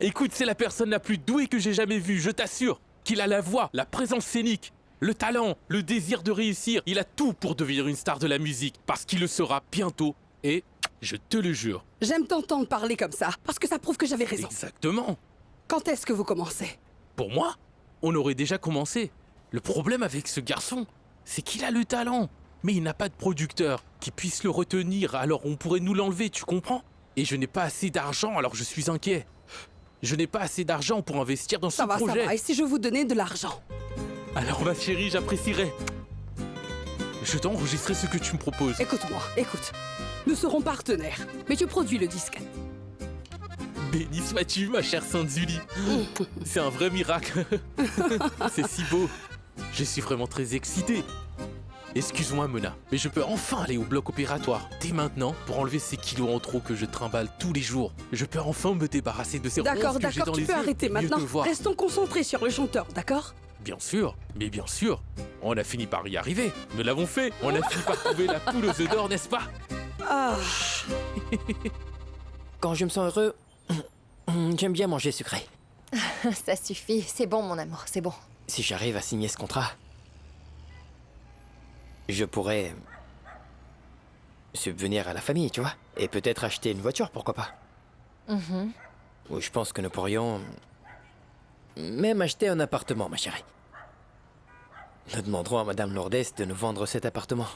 Écoute, c'est la personne la plus douée que j'ai jamais vue, je t'assure. Qu'il a la voix, la présence scénique, le talent, le désir de réussir. Il a tout pour devenir une star de la musique, parce qu'il le sera bientôt. Et je te le jure. J'aime t'entendre parler comme ça, parce que ça prouve que j'avais raison. Exactement. Quand est-ce que vous commencez? Pour moi, on aurait déjà commencé. Le problème avec ce garçon, c'est qu'il a le talent. Mais il n'a pas de producteur qui puisse le retenir, alors on pourrait nous l'enlever, tu comprends? Et je n'ai pas assez d'argent, alors je suis inquiet. Je n'ai pas assez d'argent pour investir dans ce projet. Ça va, et si je vous donnais de l'argent? Alors ma chérie, j'apprécierais. Je t'enregistrerai ce que tu me proposes. Écoute-moi, écoute. Nous serons partenaires, mais tu produis le disque. Béni sois-tu, ma chère Sainte Julie. C'est un vrai miracle. C'est si beau. Je suis vraiment très excité. Excuse-moi, Mona, mais je peux enfin aller au bloc opératoire dès maintenant pour enlever ces kilos en trop que je trimballe tous les jours. Je peux enfin me débarrasser de ces ronces que j'ai dans les yeux. Tu peux arrêter maintenant. Te voir. Restons concentrés sur le chanteur, d'accord? Bien sûr, mais bien sûr. On a fini par y arriver. Nous l'avons fait. On a fini par trouver la poule aux œufs d'or, n'est-ce pas? Ah. Quand je me sens heureux, j'aime bien manger sucré. Ça suffit, c'est bon mon amour, c'est bon. Si j'arrive à signer ce contrat, je pourrais subvenir à la famille, tu vois. Et peut-être acheter une voiture, pourquoi pas. Ou je pense que nous pourrions même acheter un appartement, ma chérie. Nous demanderons à Madame Lourdes de nous vendre cet appartement.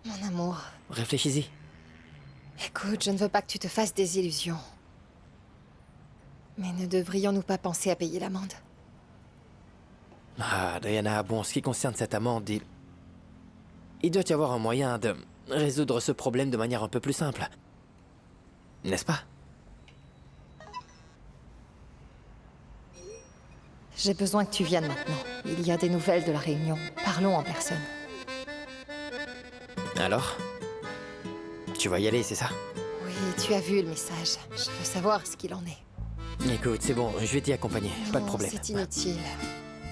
Mon amour, Réfléchis-y. écoute, je ne veux pas que tu te fasses des illusions. Mais ne devrions-nous pas penser à payer l'amende? Ah, Diana, bon, en ce qui concerne cette amende, il doit y avoir un moyen de résoudre ce problème de manière un peu plus simple. N'est-ce pas? J'ai besoin que tu viennes maintenant. Il y a des nouvelles de la réunion. Parlons en personne. Alors? Tu vas y aller, c'est ça? Oui, tu as vu le message. Je veux savoir ce qu'il en est. Écoute, c'est bon, je vais t'y accompagner, pas de Non, problème. c'est inutile.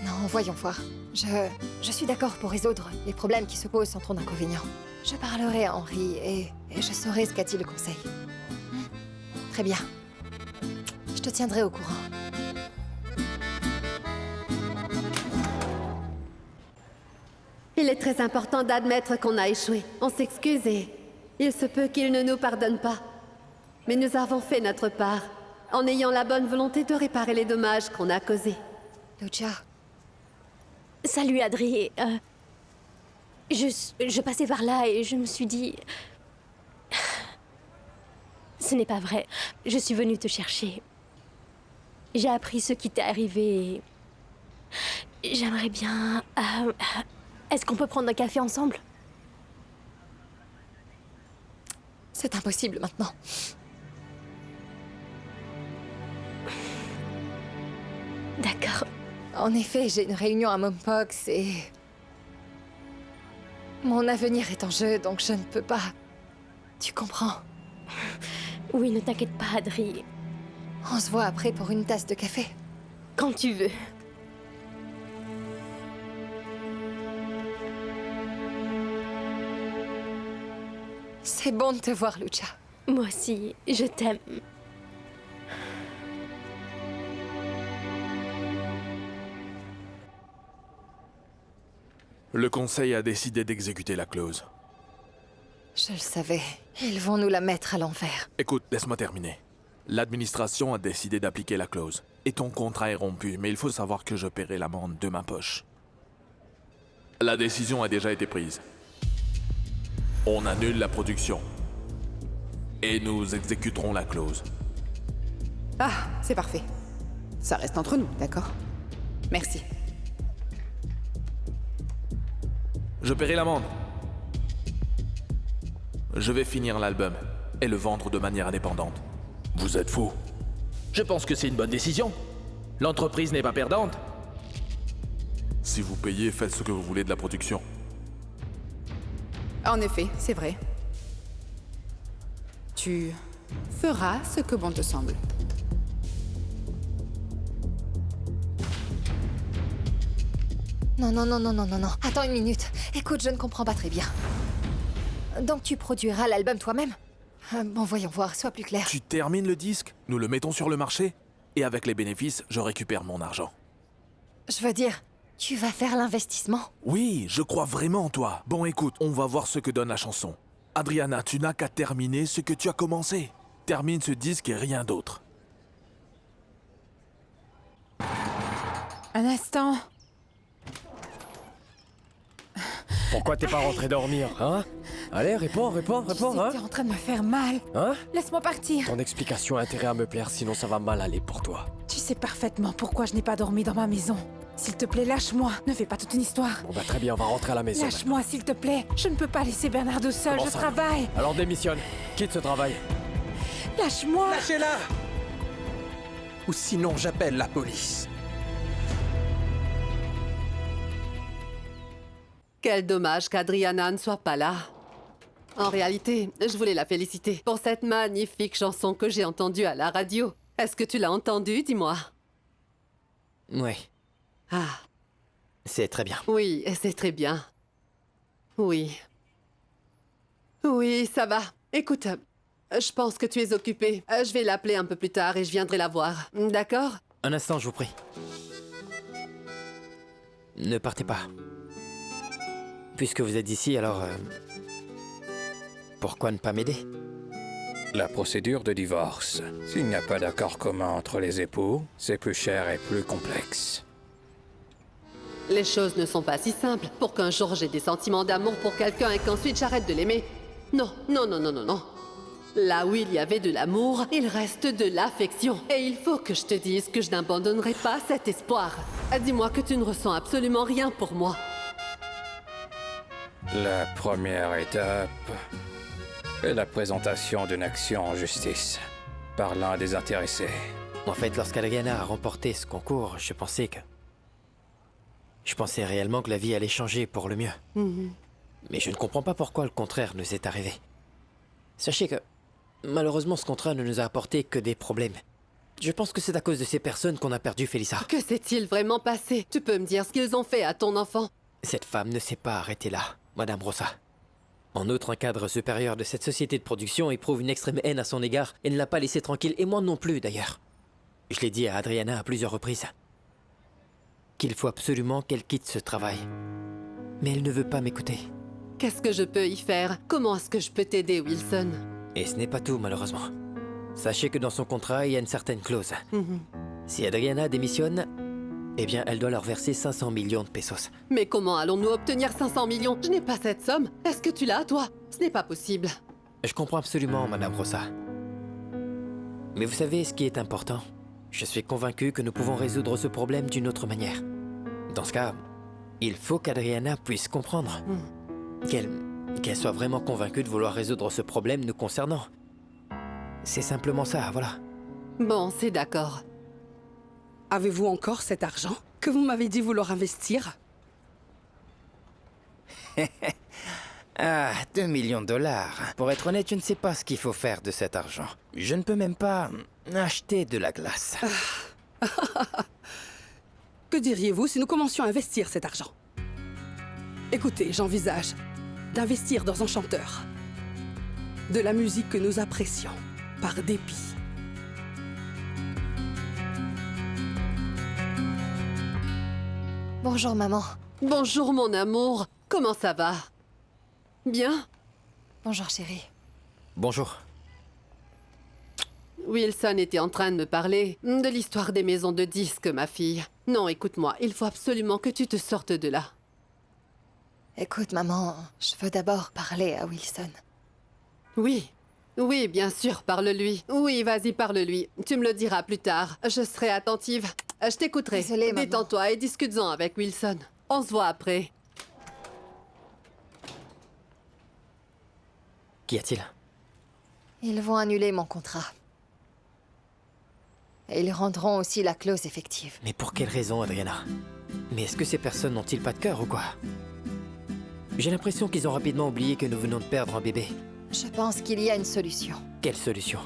Non, voyons voir. Je suis d'accord pour résoudre les problèmes qui se posent sans trop d'inconvénients. Je parlerai à Henri et je saurai ce qu'a-t-il le conseil. Très bien. Je te tiendrai au courant. Il est très important d'admettre qu'on a échoué. On s'excuse et il se peut qu'il ne nous pardonne pas. Mais nous avons fait notre part, en ayant la bonne volonté de réparer les dommages qu'on a causés. Lucia, Salut Adri. Je passais par là et je me suis dit... Ce n'est pas vrai. Je suis venue te chercher. J'ai appris ce qui t'est arrivé et... J'aimerais bien... Est-ce qu'on peut prendre un café ensemble? c'est impossible maintenant. D'accord. En effet, j'ai une réunion à Mompox et... Mon avenir est en jeu, donc je ne peux pas... Tu comprends? Oui, ne t'inquiète pas, Adri. On se voit après pour une tasse de café. Quand tu veux. C'est bon de te voir, Lucia. Moi aussi, je t'aime. Le conseil a décidé d'exécuter la clause. Je le savais. Ils vont nous la mettre à l'envers. Écoute, laisse-moi terminer. L'administration a décidé d'appliquer la clause. Et ton contrat est rompu, mais il faut savoir que je paierai l'amende de ma poche. La décision a déjà été prise. On annule la production. Et nous exécuterons la clause. Ah, c'est parfait. Ça reste entre nous, d'accord? Merci. Je paierai l'amende. Je vais finir l'album et le vendre de manière indépendante. Vous êtes fous. Je pense que c'est une bonne décision. L'entreprise n'est pas perdante. Si vous payez, faites ce que vous voulez de la production. En effet, c'est vrai. Tu feras ce que bon te semble. Non, non, non, non, non, non, non. Attends une minute. Écoute, je ne comprends pas très bien. Donc tu produiras l'album toi-même? Bon, voyons voir, sois plus clair. Tu termines le disque, nous le mettons sur le marché, et avec les bénéfices, je récupère mon argent. Je veux dire, tu vas faire l'investissement? Oui, je crois vraiment en toi. Bon, écoute, on va voir ce que donne la chanson. Adriana, tu n'as qu'à terminer ce que tu as commencé. Termine ce disque et rien d'autre. Un instant. Pourquoi t'es pas rentré dormir, hein? Allez, réponds, hein? T'es en train de me faire mal. Hein? Laisse-moi partir. Ton explication a intérêt à me plaire, sinon ça va mal aller pour toi. Tu sais parfaitement pourquoi je n'ai pas dormi dans ma maison. S'il te plaît, lâche-moi. Ne fais pas toute une histoire. Bon bah très bien, on va rentrer à la maison. Lâche-moi, s'il te plaît. Je ne peux pas laisser Bernardo seul, Comment je ça? travaille. Alors démissionne, quitte ce travail. Lâche-moi. Lâchez-la! Ou sinon j'appelle la police. Quel dommage qu'Adriana ne soit pas là. En réalité, je voulais la féliciter pour cette magnifique chanson que j'ai entendue à la radio. Est-ce que tu l'as entendue, dis-moi? Ouais, Ah, c'est très bien. oui, c'est très bien. Oui. Oui, ça va. Écoute, je pense que tu es occupée. Je vais l'appeler un peu plus tard et je viendrai la voir. D'accord? Un instant, je vous prie. Ne partez pas. Puisque vous êtes ici, alors... pourquoi ne pas m'aider? La procédure de divorce. S'il n'y a pas d'accord commun entre les époux, c'est plus cher et plus complexe. Les choses ne sont pas si simples pour qu'un jour j'ai des sentiments d'amour pour quelqu'un et qu'ensuite j'arrête de l'aimer. Non, non, non, non, non, non. Là où il y avait de l'amour, il reste de l'affection. Et il faut que je te dise que je n'abandonnerai pas cet espoir. Dis-moi que tu ne ressens absolument rien pour moi. La première étape est la présentation d'une action en justice par l'un des intéressés. En fait, lorsqu'Adriana a remporté ce concours, je pensais réellement que la vie allait changer pour le mieux. Mais je ne comprends pas pourquoi le contraire nous est arrivé. Sachez que, malheureusement, ce contrat ne nous a apporté que des problèmes. Je pense que c'est à cause de ces personnes qu'on a perdu Félissa. Que s'est-il vraiment passé? Tu peux me dire ce qu'ils ont fait à ton enfant? Cette femme ne s'est pas arrêtée là, Madame Rosa. En outre, un cadre supérieur de cette société de production éprouve une extrême haine à son égard et ne l'a pas laissé tranquille, et moi non plus d'ailleurs. Je l'ai dit à Adriana à plusieurs reprises. Qu'il faut absolument qu'elle quitte ce travail. Mais elle ne veut pas m'écouter. Qu'est-ce que je peux y faire? Comment est-ce que je peux t'aider, Wilson? Et ce n'est pas tout, malheureusement. Sachez que dans son contrat, il y a une certaine clause. Si Adriana démissionne, eh bien, elle doit leur verser 500 millions de pesos. Mais comment allons-nous obtenir 500 millions? Je n'ai pas cette somme. Est-ce que tu l'as, toi? Ce n'est pas possible. Je comprends absolument, Madame Rosa. Mais vous savez ce qui est important? Je suis convaincu que nous pouvons résoudre ce problème d'une autre manière. Dans ce cas, il faut qu'Adriana puisse comprendre. Qu'elle soit vraiment convaincue de vouloir résoudre ce problème nous concernant. C'est simplement ça, voilà. Bon, c'est d'accord. Avez-vous encore cet argent que vous m'avez dit vouloir investir? Ah, 2 millions de dollars. Pour être honnête, je ne sais pas ce qu'il faut faire de cet argent. Je ne peux même pas acheter de la glace. Que diriez-vous si nous commencions à investir cet argent? Écoutez, j'envisage d'investir dans un chanteur. De la musique que nous apprécions, par dépit. Bonjour, maman. Bonjour, mon amour. Comment ça va? Bien? Bonjour, chérie. Bonjour. Wilson était en train de me parler de l'histoire des maisons de disques, ma fille. Non, écoute-moi, il faut absolument que tu te sortes de là. Écoute, maman, je veux d'abord parler à Wilson. Oui. Oui, bien sûr, parle-lui. Oui, vas-y, parle-lui. Tu me le diras plus tard. Je serai attentive. Je t'écouterai. Désolée, maman. Détends-toi et discute-en avec Wilson. On se voit après. Qu'y a-t-il? Ils vont annuler mon contrat. Et ils rendront aussi la clause effective. Mais pour quelle raison, Adriana? Mais est-ce que ces personnes n'ont-ils pas de cœur ou quoi? J'ai l'impression qu'ils ont rapidement oublié que nous venons de perdre un bébé. Je pense qu'il y a une solution. Quelle solution?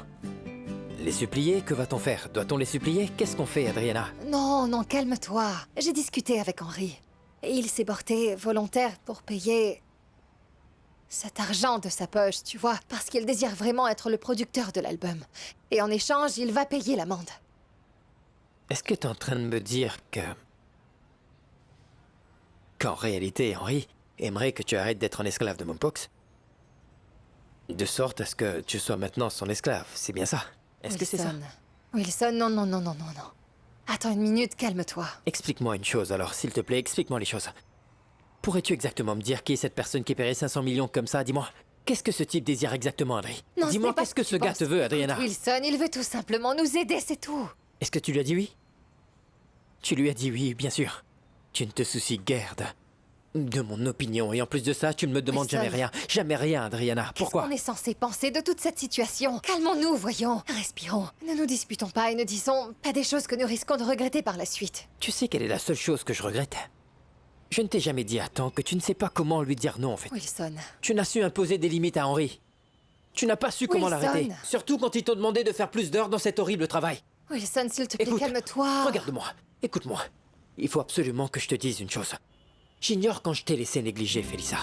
Les supplier? Que va-t-on faire? Doit-on les supplier? Qu'est-ce qu'on fait, Adriana? Non, non, calme-toi. J'ai discuté avec Henry. Et il s'est porté volontaire pour payer cet argent de sa poche, tu vois, parce qu'il désire vraiment être le producteur de l'album. Et en échange, il va payer l'amende. Est-ce que t'es en train de me dire que... qu'en réalité, Henry aimerait que tu arrêtes d'être un esclave de Mompox? De sorte à ce que tu sois maintenant son esclave, c'est bien ça? Est-ce que c'est ça? Wilson, non, non, non, non, non, non. Attends une minute, calme-toi. Explique-moi une chose alors, s'il te plaît, explique-moi les choses. Pourrais-tu exactement me dire qui est cette personne qui paierait 500 millions comme ça? Dis-moi, qu'est-ce que ce type désire exactement, Adri? Dis-moi, qu'est-ce que ce gars te veut, Adriana? Wilson, il veut tout simplement nous aider, c'est tout. Est-ce que tu lui as dit oui? Tu lui as dit oui, bien sûr. Tu ne te soucies guère de mon opinion, et en plus de ça, tu ne me demandes jamais rien, Adriana. Pourquoi? Qu'est-ce qu'on est censé penser de toute cette situation? Calmons-nous, voyons. Respirons. Ne nous disputons pas et ne disons pas des choses que nous risquons de regretter par la suite. Tu sais quelle est la seule chose que je regrette? Je ne t'ai jamais dit à temps que tu ne sais pas comment lui dire non, en fait. Wilson. Tu n'as su imposer des limites à Henry. Tu n'as pas su comment l'arrêter. Surtout quand ils t'ont demandé de faire plus d'heures dans cet horrible travail. Wilson, s'il te plaît, Écoute, calme-toi. Regarde-moi, écoute-moi. Il faut absolument que je te dise une chose. J'ignore quand je t'ai laissé négliger, Félissa.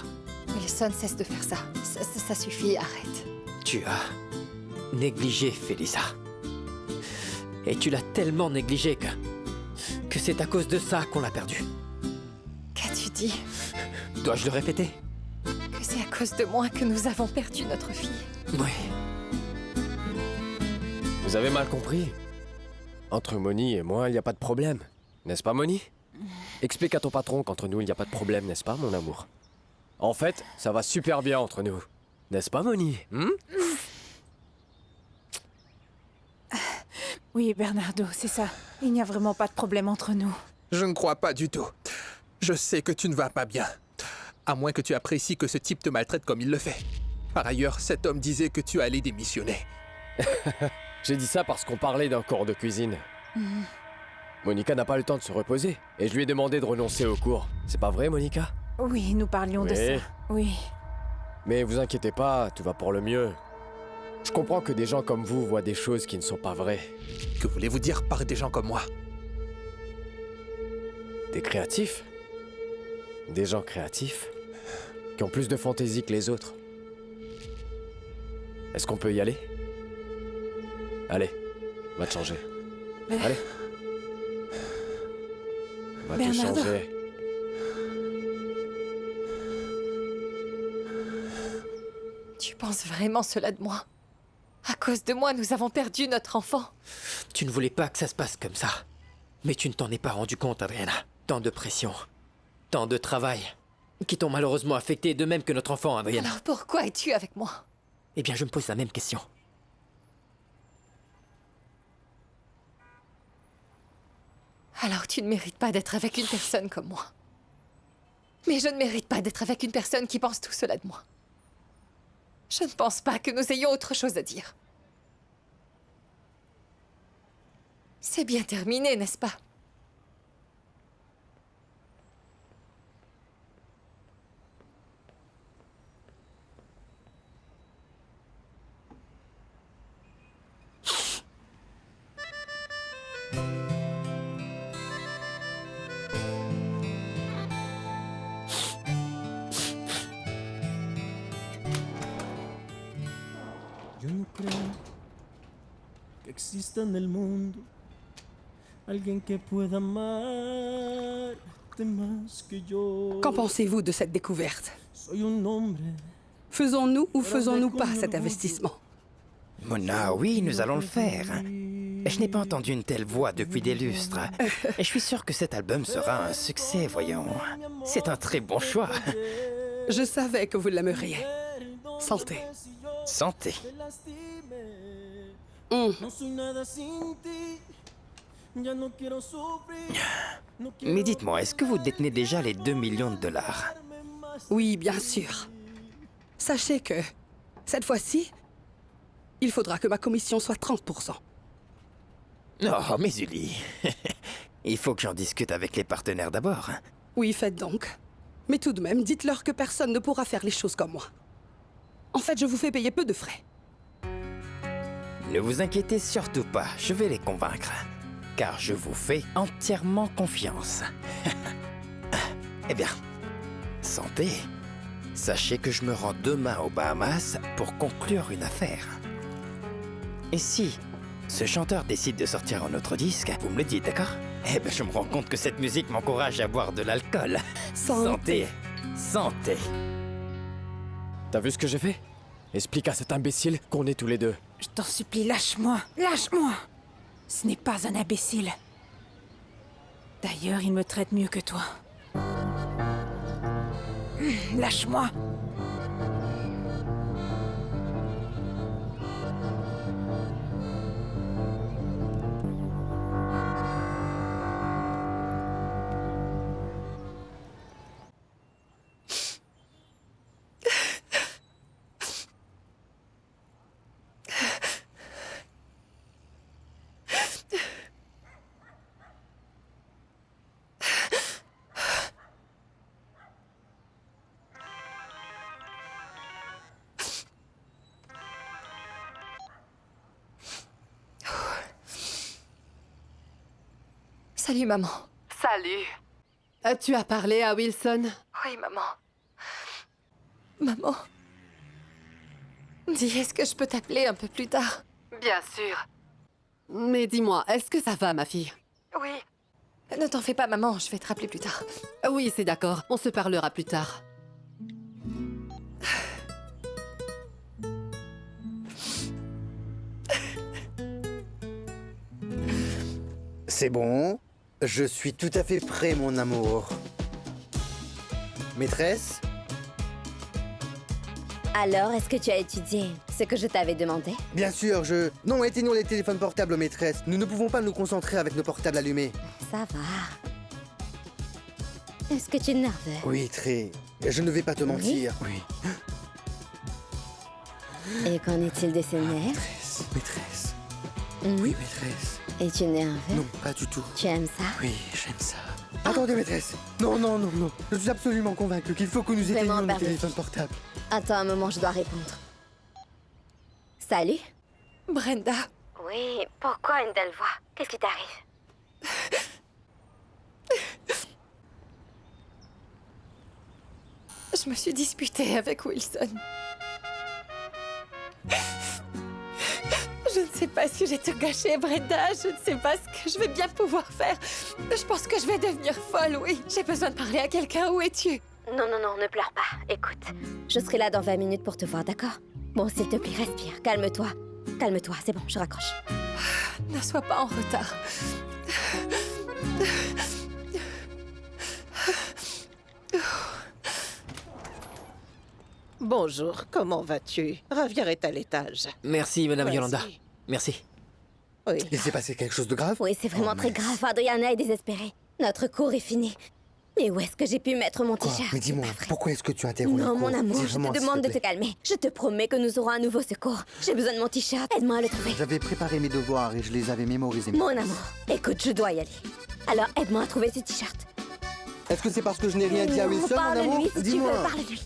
Wilson, cesse de faire ça. Ça suffit, arrête. Tu as négligé Félissa. Et tu l'as tellement négligé que c'est à cause de ça qu'on l'a perdue. Qu'as-tu dit? Dois-je le répéter? Que c'est à cause de moi que nous avons perdu notre fille. Oui. Vous avez mal compris. Entre Moni et moi, il n'y a pas de problème. N'est-ce pas, Moni? Explique à ton patron qu'entre nous, il n'y a pas de problème, n'est-ce pas, mon amour? En fait, ça va super bien entre nous. N'est-ce pas, Moni? Oui, Bernardo, c'est ça. Il n'y a vraiment pas de problème entre nous. Je ne crois pas du tout. Je sais que tu ne vas pas bien. À moins que tu apprécies que ce type te maltraite comme il le fait. Par ailleurs, cet homme disait que tu allais démissionner. J'ai dit ça parce qu'on parlait d'un cours de cuisine. Monica n'a pas le temps de se reposer, et je lui ai demandé de renoncer au cours. C'est pas vrai, Monica? Oui, nous parlions de ça. Oui. Mais vous inquiétez pas, tout va pour le mieux. Je comprends que des gens comme vous voient des choses qui ne sont pas vraies. Que voulez-vous dire par des gens comme moi? Des créatifs? Des gens créatifs qui ont plus de fantaisie que les autres. Est-ce qu'on peut y aller? Allez, va te changer. Allez. Va te changer. Tu penses vraiment cela de moi? À cause de moi, nous avons perdu notre enfant. Tu ne voulais pas que ça se passe comme ça. Mais tu ne t'en es pas rendu compte, Adriana. Tant de pression, tant de travail, qui t'ont malheureusement affecté, de même que notre enfant, Adriana. Alors pourquoi es-tu avec moi? Eh bien, je me pose la même question. Alors tu ne mérites pas d'être avec une personne comme moi. Mais je ne mérite pas d'être avec une personne qui pense tout cela de moi. Je ne pense pas que nous ayons autre chose à dire. C'est bien terminé, n'est-ce pas? Yo no creo que exista en el mundo alguien que pueda amarte más que yo. Qu'en pensez-vous de cette découverte? Soy un hombre. Faisons-nous ou faisons-nous pas cet investissement? Mona, oui, nous allons le faire. Je n'ai pas entendu une telle voix depuis des lustres. Et je suis sûr que cet album sera un succès, voyons. C'est un très bon choix. Je savais que vous l'aimeriez. Santé. Santé. Mais dites-moi, est-ce que vous détenez déjà les 2 millions de dollars? Oui, bien sûr. Sachez que, cette fois-ci, il faudra que ma commission soit 30%. Oh, mais Julie, il faut que j'en discute avec les partenaires d'abord. Oui, faites donc. Mais tout de même, dites-leur que personne ne pourra faire les choses comme moi. En fait, je vous fais payer peu de frais. Ne vous inquiétez surtout pas, je vais les convaincre. Car je vous fais entièrement confiance. Eh bien, santé. Sachez que je me rends demain aux Bahamas pour conclure une affaire. Et si ce chanteur décide de sortir un autre disque, vous me le dites, d'accord? Eh ben, je me rends compte que cette musique m'encourage à boire de l'alcool. Santé. Santé. T'as vu ce que j'ai fait? Explique à cet imbécile qu'on est tous les deux. Je t'en supplie, lâche-moi. Lâche-moi. Ce n'est pas un imbécile. D'ailleurs, il me traite mieux que toi. Lâche-moi. Salut, maman. Salut. Tu as parlé à Wilson? Oui, maman. Maman. Dis, est-ce que je peux t'appeler un peu plus tard? Bien sûr. Mais dis-moi, est-ce que ça va, ma fille? Oui. Ne t'en fais pas, maman, je vais te rappeler plus tard. Oui, c'est d'accord. On se parlera plus tard. C'est bon. Je suis tout à fait prêt, mon amour. Maîtresse? Alors, est-ce que tu as étudié ce que je t'avais demandé? Bien sûr, Non, éteignons les téléphones portables, maîtresse. Nous ne pouvons pas nous concentrer avec nos portables allumés. Ça va. Est-ce que tu es nerveux? Oui, très. Je ne vais pas te mentir. Oui. Et qu'en est-il de ces nerfs? Maîtresse. Mhm. Oui, maîtresse. Es-tu nerveux? Non, pas du tout. Tu aimes ça? Oui, j'aime ça. Attendez, maîtresse. Non, non, non, non. Je suis absolument convaincu qu'il faut que nous Vraiment, éteignions nos pardon. téléphones portables. Attends un moment, je dois répondre. Salut? Brenda. Oui, pourquoi une telle voix? Qu'est-ce qui t'arrive? Je me suis disputée avec Wilson. Je ne sais pas si j'ai tout gâché, Brenda. Je ne sais pas ce que je vais bien pouvoir faire. Je pense que je vais devenir folle, oui. J'ai besoin de parler à quelqu'un. Où es-tu? Non, non, non, ne pleure pas. Écoute, je serai là dans 20 minutes pour te voir, d'accord? Bon, s'il te plaît, respire. Calme-toi. Calme-toi, c'est bon, je raccroche. Ne sois pas en retard. Bonjour, comment vas-tu? Ravière est à l'étage. Merci, Madame Vas-y. Yolanda. Merci. Oui. Il s'est passé quelque chose de grave? Oui, c'est vraiment très grave. Adriana est désespérée. Notre cours est fini. Mais où est-ce que j'ai pu mettre mon Quoi? t-shirt? Mais dis-moi, pourquoi est-ce que tu interromps Non, le mon cours? amour, je Dis-moi, te s'il demande de plaît. te calmer. Je te promets que nous aurons un nouveau secours. J'ai besoin de mon t-shirt. Aide-moi à le trouver. J'avais préparé mes devoirs et je les avais mémorisés. Mon amour, écoute, je dois y aller. Alors aide-moi à trouver ce t-shirt. Est-ce que c'est parce que je n'ai rien dit à Non, Wilson, mon parle-lui, amour? si tu veux, Dis-moi. parle-lui.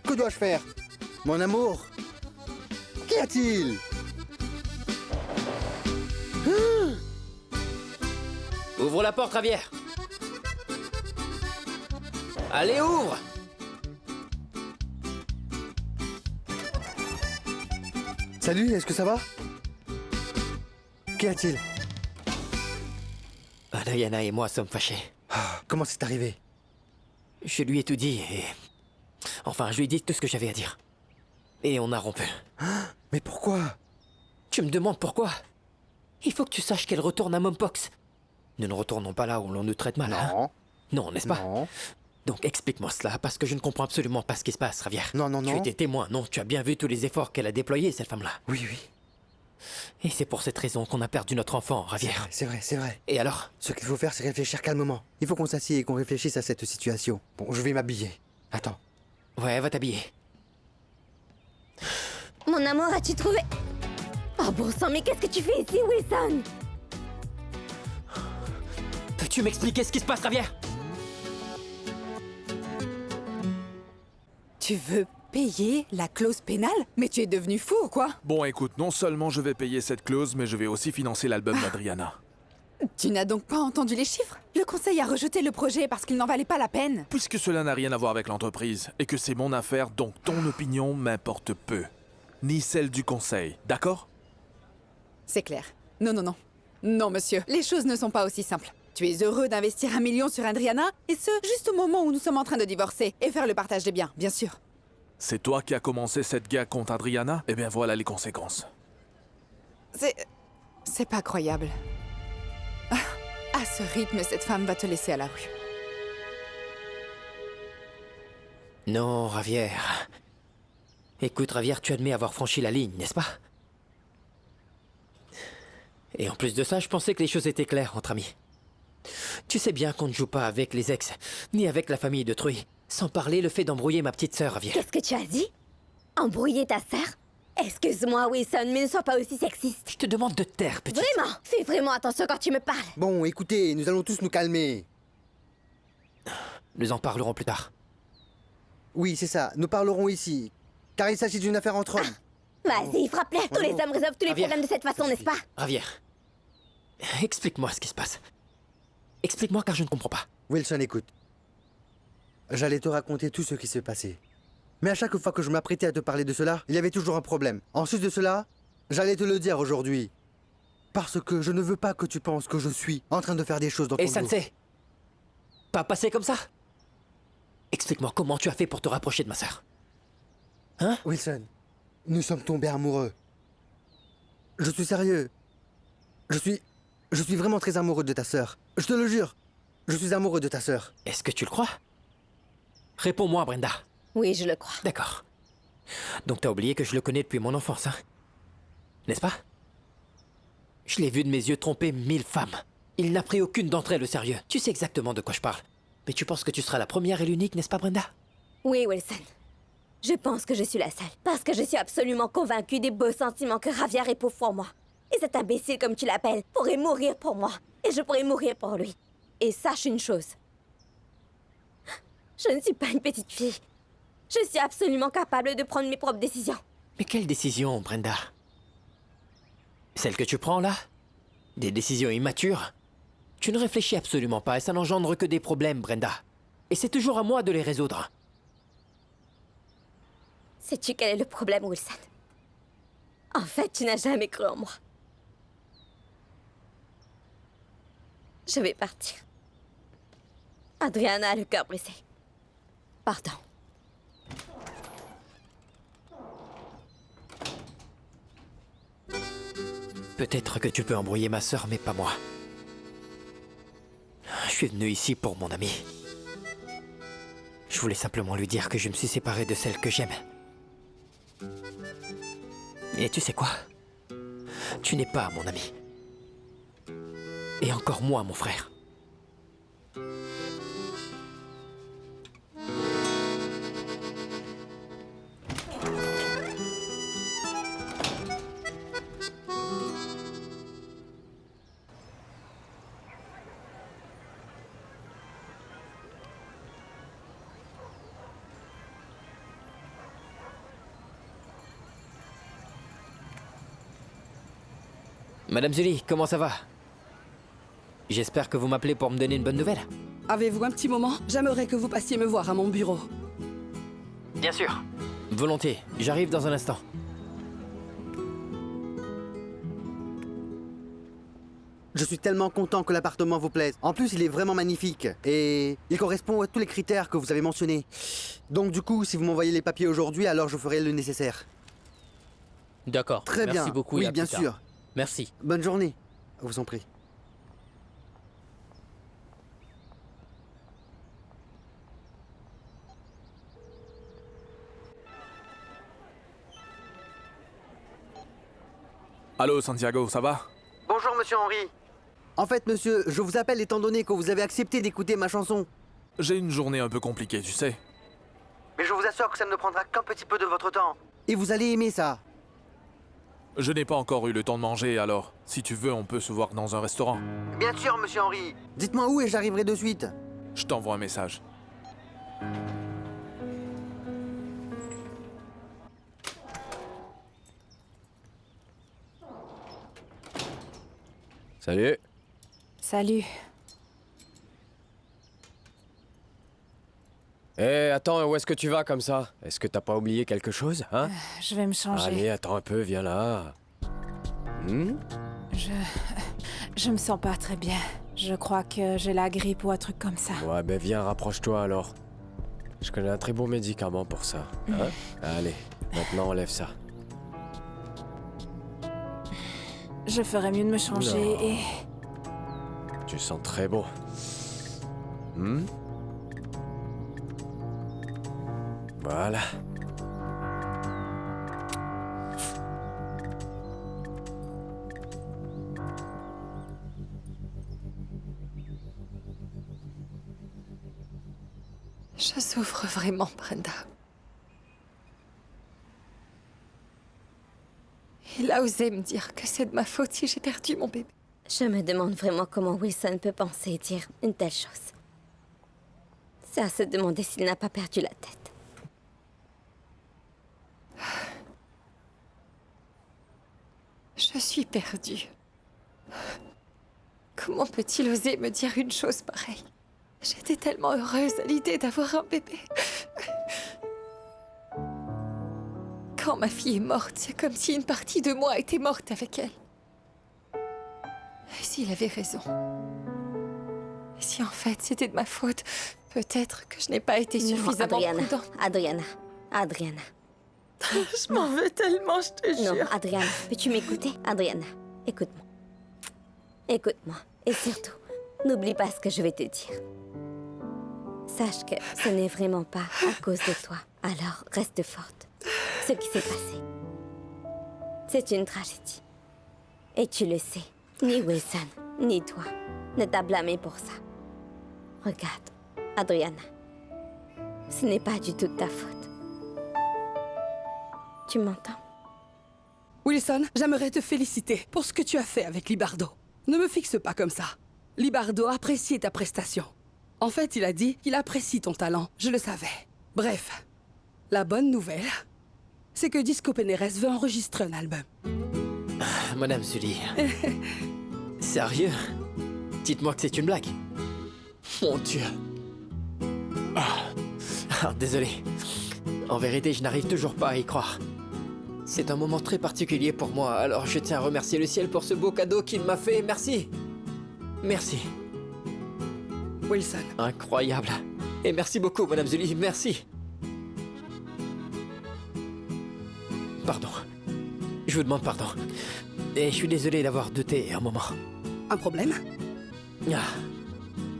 Que dois-je faire? Mon amour? Qu'y a-t-il? Ouvre la porte, Ravière. Allez, ouvre! Salut, est-ce que ça va? Qu'y a-t-il? Diana et moi sommes fâchés. Comment c'est arrivé? Je lui ai tout dit et... Enfin, je lui ai dit tout ce que j'avais à dire. Et on a rompu. Mais pourquoi? Tu me demandes pourquoi? Il faut que tu saches qu'elle retourne à Mompox. Nous ne retournons pas là où l'on nous traite mal, hein? Non. Non, n'est-ce pas? Non. Donc explique-moi cela, parce que je ne comprends absolument pas ce qui se passe, Ravière. Non, non, non. Tu étais témoin, non? Tu as bien vu tous les efforts qu'elle a déployés, cette femme-là. Oui, oui. Et c'est pour cette raison qu'on a perdu notre enfant, Ravière. C'est vrai, c'est vrai. Et alors? Ce qu'il faut faire, c'est réfléchir calmement. Il faut qu'on s'assied et qu'on réfléchisse à cette situation. Bon, je vais m'habiller. Attends. Ouais, va t'habiller. Mon amour, as-tu trouvé... Oh bon sang, mais qu'est-ce que tu fais ici, Wilson? Peux-tu m'expliquer ce qui se passe, Ravière? Tu veux payer la clause pénale? Mais tu es devenu fou ou quoi? Bon, écoute, non seulement je vais payer cette clause, mais je vais aussi financer l'album d'Adriana. Tu n'as donc pas entendu les chiffres? Le conseil a rejeté le projet parce qu'il n'en valait pas la peine. Puisque cela n'a rien à voir avec l'entreprise, et que c'est mon affaire, donc ton opinion m'importe peu. Ni celle du conseil, d'accord? C'est clair. Non, non, non. Non, monsieur, les choses ne sont pas aussi simples. Tu es heureux d'investir 1 million sur Adriana, et ce, juste au moment où nous sommes en train de divorcer, et faire le partage des biens, bien sûr. C'est toi qui as commencé cette guerre contre Adriana? Eh bien voilà les conséquences. C'est pas croyable. À ce rythme, cette femme va te laisser à la rue. Non, Javier. Écoute, Javier, tu admets avoir franchi la ligne, n'est-ce pas? Et en plus de ça, je pensais que les choses étaient claires entre amis. Tu sais bien qu'on ne joue pas avec les ex, ni avec la famille de Truy. Sans parler le fait d'embrouiller ma petite sœur, Javier. Qu'est-ce que tu as dit? Embrouiller ta sœur? Excuse-moi, Wilson, mais ne sois pas aussi sexiste. Je te demande de te taire, petite. Vraiment? Fais vraiment attention quand tu me parles. Bon, écoutez, nous allons tous nous calmer. Nous en parlerons plus tard. Oui, c'est ça. Nous parlerons ici. Car il s'agit d'une affaire entre hommes. Vas-y, frappe-les. Tous les hommes résolvent tous les problèmes de cette façon, n'est-ce pas? Javier, explique-moi ce qui se passe. Explique-moi car je ne comprends pas. Wilson, écoute. J'allais te raconter tout ce qui s'est passé. Mais à chaque fois que je m'apprêtais à te parler de cela, il y avait toujours un problème. Ensuite de cela, j'allais te le dire aujourd'hui. Parce que je ne veux pas que tu penses que je suis en train de faire des choses dans ton dos. Et ça ne s'est pas passé comme ça? Explique-moi comment tu as fait pour te rapprocher de ma sœur. Hein? Wilson, nous sommes tombés amoureux. Je suis sérieux. Je suis vraiment très amoureux de ta sœur. Je te le jure. Je suis amoureux de ta sœur. Est-ce que tu le crois? Réponds-moi, Brenda. Oui, je le crois. D'accord. Donc t'as oublié que je le connais depuis mon enfance, hein? N'est-ce pas? Je l'ai vu de mes yeux tromper 1000 femmes. Il n'a pris aucune d'entre elles au sérieux. Tu sais exactement de quoi je parle. Mais tu penses que tu seras la première et l'unique, n'est-ce pas, Brenda? Oui, Wilson. Je pense que je suis la seule. Parce que je suis absolument convaincue des beaux sentiments que Javier éprouve pour moi. Et cet imbécile, comme tu l'appelles, pourrait mourir pour moi. Et je pourrais mourir pour lui. Et sache une chose. Je ne suis pas une petite fille. Je suis absolument capable de prendre mes propres décisions. Mais quelle décision, Brenda? Celle que tu prends, là? Des décisions immatures? Tu ne réfléchis absolument pas et ça n'engendre que des problèmes, Brenda. Et c'est toujours à moi de les résoudre. Sais-tu quel est le problème, Wilson? En fait, tu n'as jamais cru en moi. Je vais partir. Adriana a le cœur brisé. Pardon. Peut-être que tu peux embrouiller ma sœur, mais pas moi. Je suis venu ici pour mon ami. Je voulais simplement lui dire que je me suis séparé de celle que j'aime. Et tu sais quoi? Tu n'es pas mon ami. Et encore moins mon frère. Madame Zully, comment ça va? J'espère que vous m'appelez pour me donner une bonne nouvelle. Avez-vous un petit moment? J'aimerais que vous passiez me voir à mon bureau. Bien sûr. Volontiers, j'arrive dans un instant. Je suis tellement content que l'appartement vous plaise. En plus, il est vraiment magnifique. Et il correspond à tous les critères que vous avez mentionnés. Donc du coup, si vous m'envoyez les papiers aujourd'hui, alors je ferai le nécessaire. D'accord. Très bien. Merci beaucoup. Oui, et à bien plus tard. sûr. Merci. Bonne journée. Je vous en prie. Allô, Santiago, ça va? Bonjour, monsieur Henry. En fait, monsieur, je vous appelle étant donné que vous avez accepté d'écouter ma chanson. J'ai une journée un peu compliquée, tu sais. Mais je vous assure que ça ne prendra qu'un petit peu de votre temps. Et vous allez aimer ça. Je n'ai pas encore eu le temps de manger, alors si tu veux, on peut se voir dans un restaurant. Bien sûr, monsieur Henry. Dites-moi où et j'arriverai de suite. Je t'envoie un message. Salut. Salut. Eh, attends, où est-ce que tu vas comme ça? Est-ce que t'as pas oublié quelque chose, hein? Je vais me changer. Allez, attends un peu, viens là. Je me sens pas très bien. Je crois que j'ai la grippe ou un truc comme ça. Ouais, ben viens, rapproche-toi alors. Je connais un très bon médicament pour ça. Hein? Allez, maintenant enlève ça. Je ferais mieux de me changer Non. et... Tu sens très bon. Hmm? Voilà. Je souffre vraiment, Brenda. Il a osé me dire que c'est de ma faute si j'ai perdu mon bébé. Je me demande vraiment comment Wilson peut penser et dire une telle chose. C'est à se demander s'il n'a pas perdu la tête. Je suis perdue. Comment peut-il oser me dire une chose pareille? J'étais tellement heureuse à l'idée d'avoir un bébé. Quand ma fille est morte, c'est comme si une partie de moi était morte avec elle. Et s'il avait raison? Et si en fait c'était de ma faute? Peut-être que je n'ai pas été suffisamment prudente. Adriana. Je m'en veux tellement, je te jure. Non, Adriana, peux-tu m'écouter? Adriana, écoute-moi. Écoute-moi. Et surtout, n'oublie pas ce que je vais te dire. Sache que ce n'est vraiment pas à cause de toi. Alors, reste forte. Ce qui s'est passé, c'est une tragédie. Et tu le sais. Ni Wilson, ni toi ne t'a blâmé pour ça. Regarde, Adriana. Ce n'est pas du tout de ta faute. Tu m'entends? Wilson, j'aimerais te féliciter pour ce que tu as fait avec Libardo. Ne me fixe pas comme ça. Libardo appréciait ta prestation. En fait, il a dit qu'il apprécie ton talent. Je le savais. Bref, la bonne nouvelle, c'est que Disco Peneres veut enregistrer un album. Madame Sully. Sérieux? Dites-moi que c'est une blague. Mon Dieu. Désolé. En vérité, je n'arrive toujours pas à y croire. C'est un moment très particulier pour moi, alors je tiens à remercier le ciel pour ce beau cadeau qu'il m'a fait. Merci. Merci. Wilson. Incroyable. Et merci beaucoup, Madame Sully, merci. Pardon. Je vous demande pardon. Et je suis désolé d'avoir douté un moment. Un problème?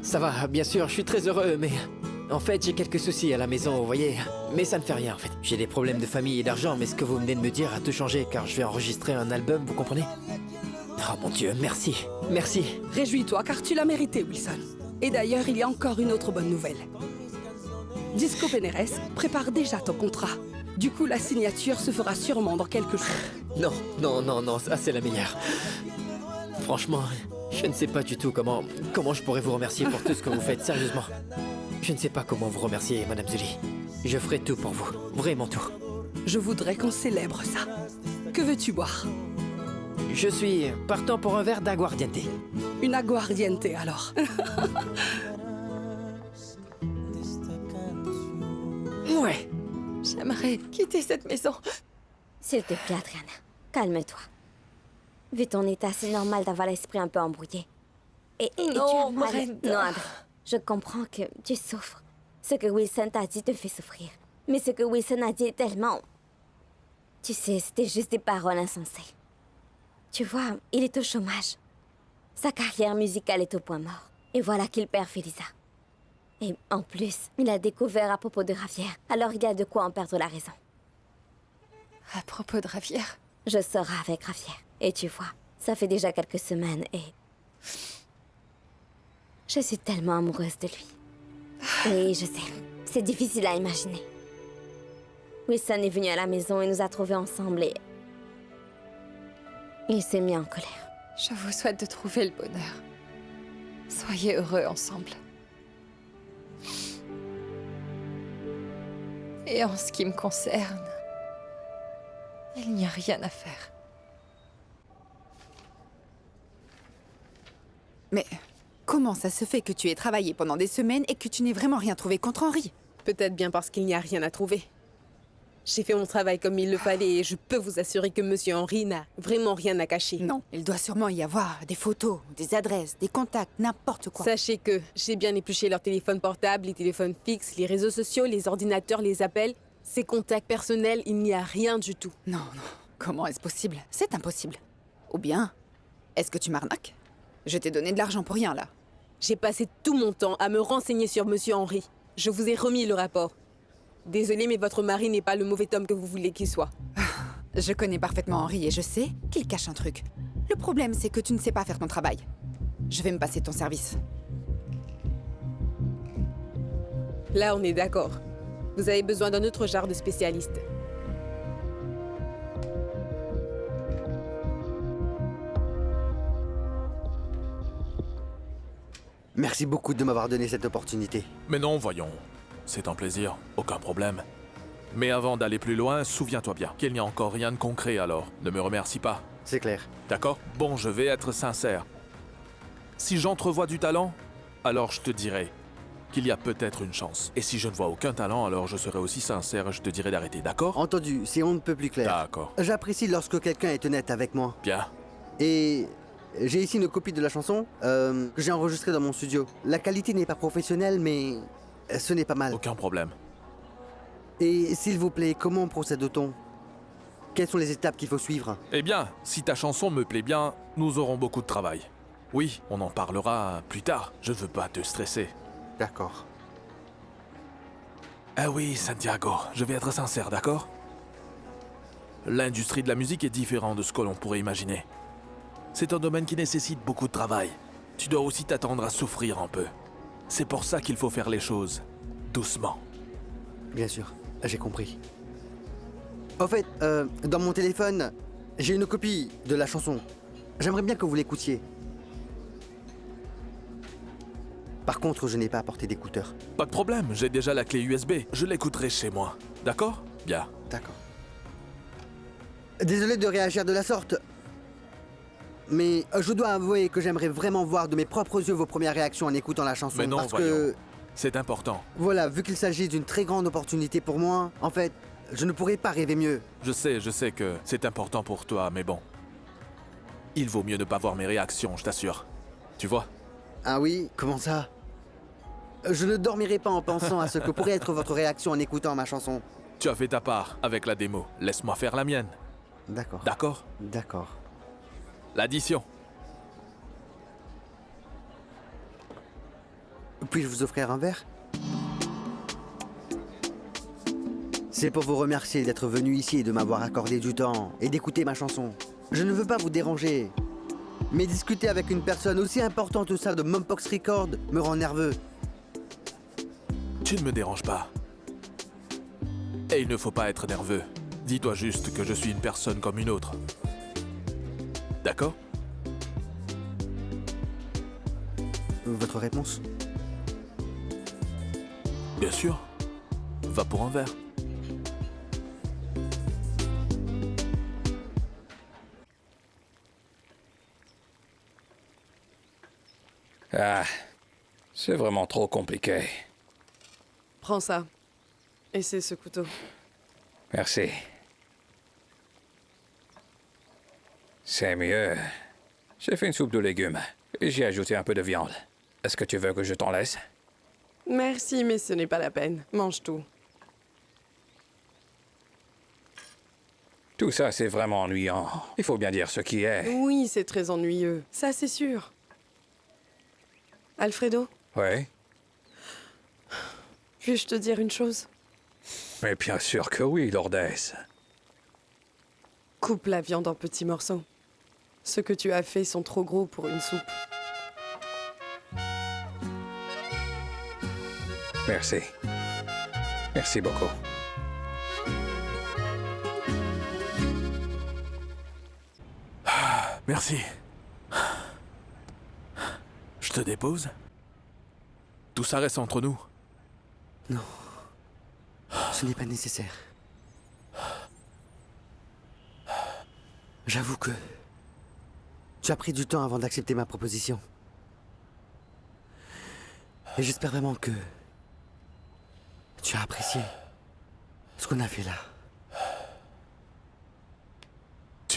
Ça va, bien sûr, je suis très heureux, mais... En fait, j'ai quelques soucis à la maison, vous voyez. Mais ça ne fait rien, en fait. J'ai des problèmes de famille et d'argent, mais ce que vous venez de me dire a tout changé, car je vais enregistrer un album, vous comprenez? Oh mon Dieu, merci. Merci. Réjouis-toi, car tu l'as mérité, Wilson. Et d'ailleurs, il y a encore une autre bonne nouvelle. Disco Peneres prépare déjà ton contrat. Du coup, la signature se fera sûrement dans quelques jours. Non, ça c'est la meilleure. Franchement, je ne sais pas du tout comment je pourrais vous remercier pour tout ce que vous faites, sérieusement. Je ne sais pas comment vous remercier, Madame Sully. Je ferai tout pour vous, vraiment tout. Je voudrais qu'on célèbre ça. Que veux-tu boire? Je suis partant pour un verre d'aguardiente. Une aguardiente, alors. Ouais. J'aimerais quitter cette maison. S'il te plaît, Adriana, calme-toi. Vu ton état, c'est normal d'avoir l'esprit un peu embrouillé. Et non, tu as mal. Brenda. Non, Adrien, je comprends que tu souffres. Ce que Wilson t'a dit te fait souffrir. Mais ce que Wilson a dit est tellement... Tu sais, c'était juste des paroles insensées. Tu vois, il est au chômage. Sa carrière musicale est au point mort. Et voilà qu'il perd Felisa. Et en plus, il a découvert à propos de Ravière. Alors il y a de quoi en perdre la raison. À propos de Ravière? Je sors avec Ravière. Et tu vois, ça fait déjà quelques semaines et... Je suis tellement amoureuse de lui. Et je sais, c'est difficile à imaginer. Wilson est venu à la maison et nous a trouvés ensemble et... Il s'est mis en colère. Je vous souhaite de trouver le bonheur. Soyez heureux ensemble. Et en ce qui me concerne, il n'y a rien à faire. Mais comment ça se fait que tu aies travaillé pendant des semaines et que tu n'aies vraiment rien trouvé contre Henri? Peut-être bien parce qu'il n'y a rien à trouver. J'ai fait mon travail comme il le fallait et je peux vous assurer que Monsieur Henry n'a vraiment rien à cacher. Non, il doit sûrement y avoir des photos, des adresses, des contacts, n'importe quoi. Sachez que j'ai bien épluché leurs téléphones portables, les téléphones fixes, les réseaux sociaux, les ordinateurs, les appels. Ces contacts personnels, il n'y a rien du tout. Non, non. Comment est-ce possible? C'est impossible. Ou bien, est-ce que tu m'arnaques? Je t'ai donné de l'argent pour rien, là. J'ai passé tout mon temps à me renseigner sur Monsieur Henry. Je vous ai remis le rapport. Désolée, mais votre mari n'est pas le mauvais homme que vous voulez qu'il soit. Je connais parfaitement Henry et je sais qu'il cache un truc. Le problème, c'est que tu ne sais pas faire ton travail. Je vais me passer ton service. Là, on est d'accord. Vous avez besoin d'un autre genre de spécialiste. Merci beaucoup de m'avoir donné cette opportunité. Mais non, voyons. C'est un plaisir, aucun problème. Mais avant d'aller plus loin, souviens-toi bien qu'il n'y a encore rien de concret alors. Ne me remercie pas. C'est clair. D'accord? Bon, je vais être sincère. Si j'entrevois du talent, alors je te dirai qu'il y a peut-être une chance. Et si je ne vois aucun talent, alors je serai aussi sincère et je te dirai d'arrêter, d'accord? Entendu, c'est on ne peut plus clair. D'accord. J'apprécie lorsque quelqu'un est honnête avec moi. Bien. Et j'ai ici une copie de la chanson que j'ai enregistrée dans mon studio. La qualité n'est pas professionnelle, mais ce n'est pas mal. Aucun problème. Et s'il vous plaît, comment procède-t-on? Quelles sont les étapes qu'il faut suivre? Eh bien, si ta chanson me plaît bien, nous aurons beaucoup de travail. Oui, on en parlera plus tard. Je ne veux pas te stresser. D'accord. Ah oui, Santiago, je vais être sincère, d'accord? L'industrie de la musique est différente de ce que l'on pourrait imaginer. C'est un domaine qui nécessite beaucoup de travail. Tu dois aussi t'attendre à souffrir un peu. C'est pour ça qu'il faut faire les choses doucement. Bien sûr, j'ai compris. En fait, dans mon téléphone, j'ai une copie de la chanson. J'aimerais bien que vous l'écoutiez. Par contre, je n'ai pas apporté d'écouteurs. Pas de problème, j'ai déjà la clé USB. Je l'écouterai chez moi. D'accord? Bien. D'accord. Désolé de réagir de la sorte. Mais je dois avouer que j'aimerais vraiment voir de mes propres yeux vos premières réactions en écoutant la chanson. Mais non, parce voyons. que... C'est important. Voilà, vu qu'il s'agit d'une très grande opportunité pour moi, en fait, je ne pourrais pas rêver mieux. Je sais que c'est important pour toi, mais bon. Il vaut mieux ne pas voir mes réactions, je t'assure. Tu vois? Ah oui? Comment ça? Je ne dormirai pas en pensant à ce que pourrait être votre réaction en écoutant ma chanson. Tu as fait ta part avec la démo. Laisse-moi faire la mienne. D'accord. D'accord? D'accord. L'addition. Puis-je vous offrir un verre? C'est pour vous remercier d'être venu ici et de m'avoir accordé du temps et d'écouter ma chanson. Je ne veux pas vous déranger, mais discuter avec une personne aussi importante que ça de Mumpox Records me rend nerveux. Tu ne me déranges pas. Et il ne faut pas être nerveux. Dis-toi juste que je suis une personne comme une autre. D'accord? Votre réponse? Bien sûr. Va pour un verre. Ah, c'est vraiment trop compliqué. Prends ça. Et c'est ce couteau. Merci. C'est mieux. J'ai fait une soupe de légumes et j'ai ajouté un peu de viande. Est-ce que tu veux que je t'en laisse? Merci, mais ce n'est pas la peine. Mange tout. Tout ça, c'est vraiment ennuyant. Il faut bien dire ce qui est. Oui, c'est très ennuyeux. Ça, c'est sûr. Alfredo, Oui? puis-je te dire une chose? Mais bien sûr que oui, Lourdes. Coupe la viande en petits morceaux. Ce que tu as fait sont trop gros pour une soupe. Merci. Merci beaucoup. Merci. Je te dépose? Tout ça reste entre nous. Non. Ce n'est pas nécessaire. J'avoue que... tu as pris du temps avant d'accepter ma proposition. Et j'espère vraiment que... tu as apprécié ce qu'on a fait là.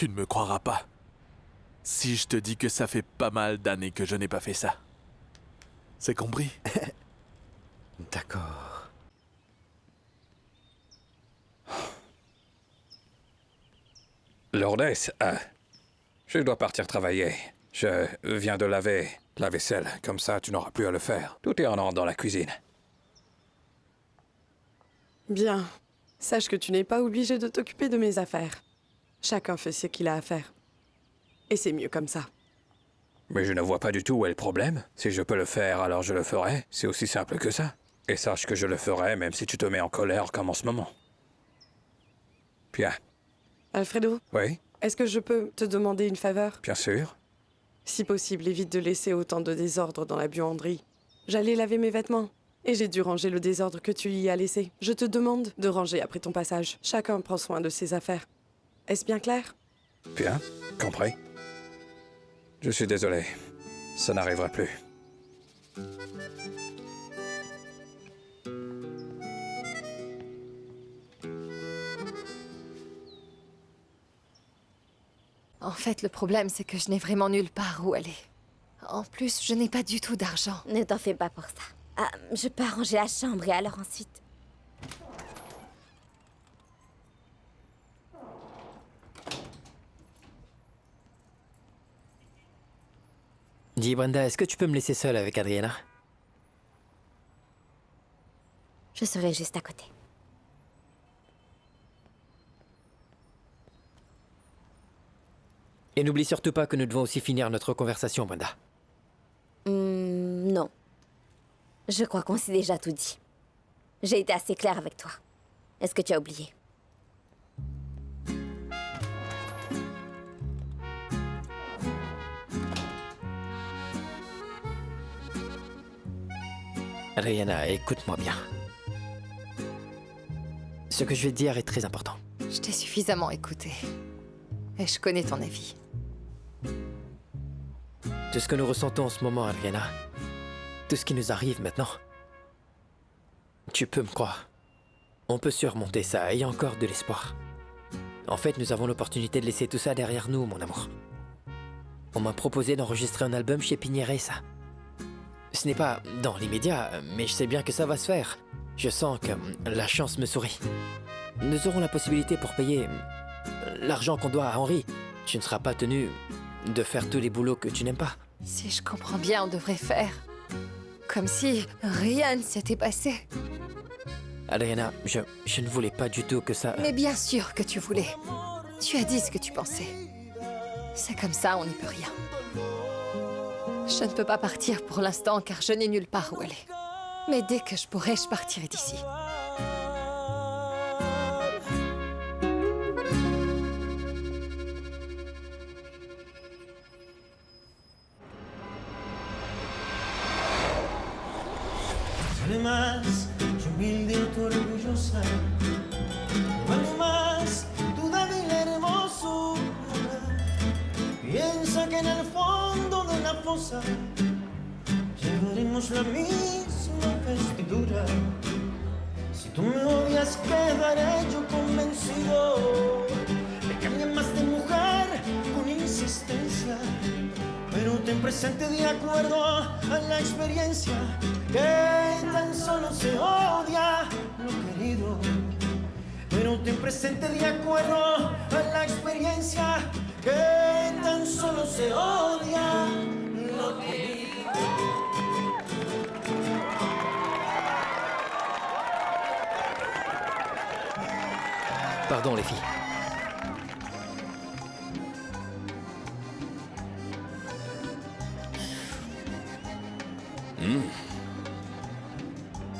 Tu ne me croiras pas si je te dis que ça fait pas mal d'années que je n'ai pas fait ça. C'est compris? D'accord. Lourdes, je dois partir travailler. Je viens de laver la vaisselle. Comme ça, tu n'auras plus à le faire. Tout est en ordre dans la cuisine. Bien. Sache que tu n'es pas obligé de t'occuper de mes affaires. Chacun fait ce qu'il a à faire. Et c'est mieux comme ça. Mais je ne vois pas du tout où est le problème. Si je peux le faire, alors je le ferai. C'est aussi simple que ça. Et sache que je le ferai même si tu te mets en colère comme en ce moment. Bien. Alfredo? Oui? Est-ce que je peux te demander une faveur? Bien sûr. Si possible, évite de laisser autant de désordre dans la buanderie. J'allais laver mes vêtements. Et j'ai dû ranger le désordre que tu y as laissé. Je te demande de ranger après ton passage. Chacun prend soin de ses affaires. Est-ce bien clair? Bien. Compris. Je suis désolé. Ça n'arrivera plus. En fait, le problème, c'est que je n'ai vraiment nulle part où aller. En plus, je n'ai pas du tout d'argent. Ne t'en fais pas pour ça. Ah, je peux arranger la chambre et alors ensuite... Dis Brenda, est-ce que tu peux me laisser seule avec Adriana? Je serai juste à côté. Et n'oublie surtout pas que nous devons aussi finir notre conversation, Brenda. Non. Je crois qu'on s'est déjà tout dit. J'ai été assez claire avec toi. Est-ce que tu as oublié? Adriana, écoute-moi bien. Ce que je vais te dire est très important. Je t'ai suffisamment écouté. Et je connais ton avis. Tout ce que nous ressentons en ce moment, Adriana, tout ce qui nous arrive maintenant, tu peux me croire. On peut surmonter ça, et il y a encore de l'espoir. En fait, nous avons l'opportunité de laisser tout ça derrière nous, mon amour. On m'a proposé d'enregistrer un album chez Piñeresa. Ce n'est pas dans l'immédiat, mais je sais bien que ça va se faire. Je sens que la chance me sourit. Nous aurons la possibilité pour payer l'argent qu'on doit à Henry. Tu ne seras pas tenu de faire tous les boulots que tu n'aimes pas. Si je comprends bien, on devrait faire comme si rien ne s'était passé. Adriana, je ne voulais pas du tout que ça... Mais bien sûr que tu voulais. Tu as dit ce que tu pensais. C'est comme ça, on n'y peut rien. Je ne peux pas partir pour l'instant car je n'ai nulle part où aller. Mais dès que je pourrai, je partirai d'ici. Vale más, yo humilde y tú orgullosa. Vale más, tu débil hermosura. Piensa que en el fondo de la fosa llevaremos la misma vestidura. Si tú me odias, quedaré yo convencido de que alguien más de mujer con insistencia. Pero ten presente de acuerdo a la experiencia que tan solo se odia lo querido. Pero ten presente de acuerdo a la experiencia que tan solo se odia lo querido. Pardon, les filles.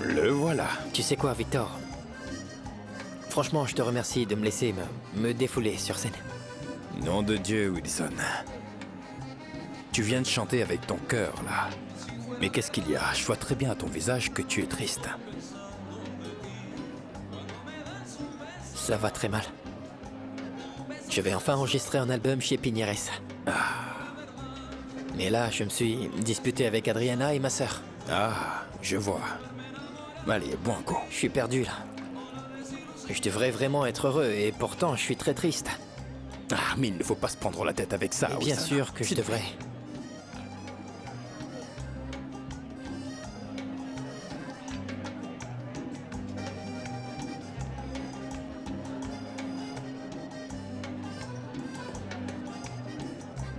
Le voilà. Tu sais quoi, Victor? Franchement, je te remercie de me laisser me défouler sur scène. Nom de Dieu, Wilson. Tu viens de chanter avec ton cœur, là. Mais qu'est-ce qu'il y a? Je vois très bien à ton visage que tu es triste. Ça va très mal. Je vais enfin enregistrer un album chez Piñeresa. Mais là, je me suis disputé avec Adriana et ma sœur. Ah, je vois. Allez, bon coup. Je suis perdu, là. Je devrais vraiment être heureux, et pourtant, je suis très triste. Ah, mais il ne faut pas se prendre la tête avec ça. Et bien Wilson. sûr que je devrais.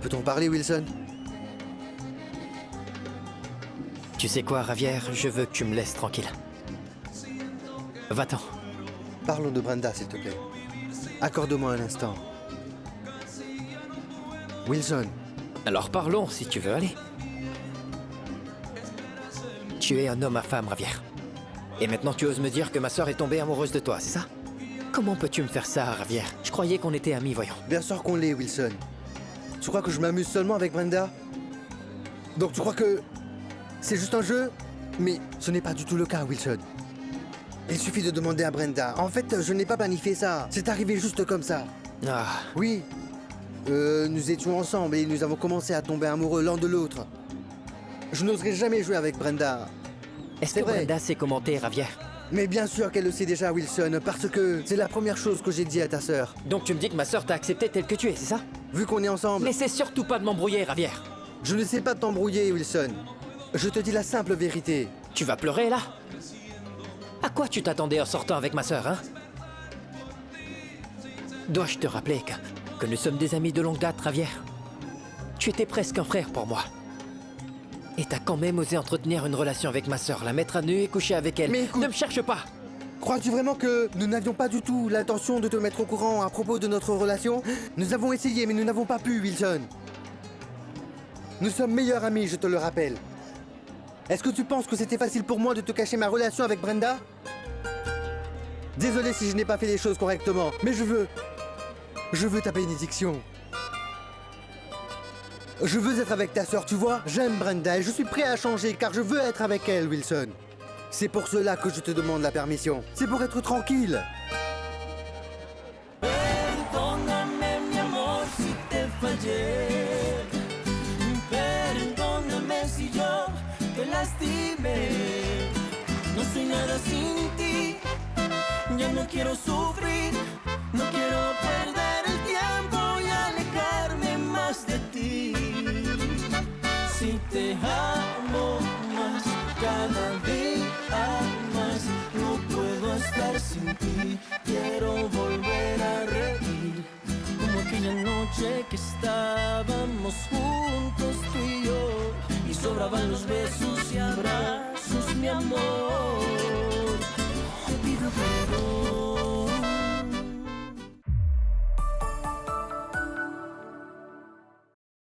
Peut-on parler, Wilson? Tu sais quoi, Javier? Je veux que tu me laisses tranquille. Va-t'en. Parlons de Brenda, s'il te plaît. Accorde-moi un instant. Wilson. Alors parlons, si tu veux aller. Tu es un homme à femme, Javier. Et maintenant tu oses me dire que ma sœur est tombée amoureuse de toi, c'est ça? Comment peux-tu me faire ça, Javier? Je croyais qu'on était amis, voyons. Bien sûr qu'on l'est, Wilson. Tu crois que je m'amuse seulement avec Brenda? Donc tu crois que c'est juste un jeu? Mais ce n'est pas du tout le cas, Wilson. Il suffit de demander à Brenda. En fait, je n'ai pas planifié ça. C'est arrivé juste comme ça. Ah. Oui. Nous étions ensemble et nous avons commencé à tomber amoureux l'un de l'autre. Je n'oserais jamais jouer avec Brenda. Est-ce que Brenda sait commenter, Javier? Mais bien sûr qu'elle le sait déjà, Wilson, parce que c'est la première chose que j'ai dit à ta sœur. Donc tu me dis que ma sœur t'a accepté telle que tu es, c'est ça? Vu qu'on est ensemble... N'essaie surtout pas de m'embrouiller, Javier. Je ne sais pas t'embrouiller, Wilson. Je te dis la simple vérité. Tu vas pleurer, là? À quoi tu t'attendais en sortant avec ma sœur, hein? Dois-je te rappeler que nous sommes des amis de longue date, Javier? Tu étais presque un frère pour moi. Et t'as quand même osé entretenir une relation avec ma sœur, la mettre à nu et coucher avec elle. Mais écoute, ne me cherche pas! Crois-tu vraiment que nous n'avions pas du tout l'intention de te mettre au courant à propos de notre relation? Nous avons essayé, mais nous n'avons pas pu, Wilson. Nous sommes meilleurs amis, je te le rappelle. Est-ce que tu penses que c'était facile pour moi de te cacher ma relation avec Brenda? Désolé si je n'ai pas fait les choses correctement, mais je veux ta bénédiction. Je veux être avec ta sœur, tu vois? J'aime Brenda et je suis prêt à changer car je veux être avec elle, Wilson. C'est pour cela que je te demande la permission. C'est pour être tranquille. Perdóname, mi amor, si te fallé. Perdóname si yo te lastimé. No soy nada sin ti. Ya no quiero sufrir. No quiero perder el tiempo y alejarme más de ti. Si te amo más, cada día más, no puedo estar sin ti. Quiero volver a reír, como aquella noche que estábamos juntos tú y yo, y sobraban los besos y abrazos, mi amor.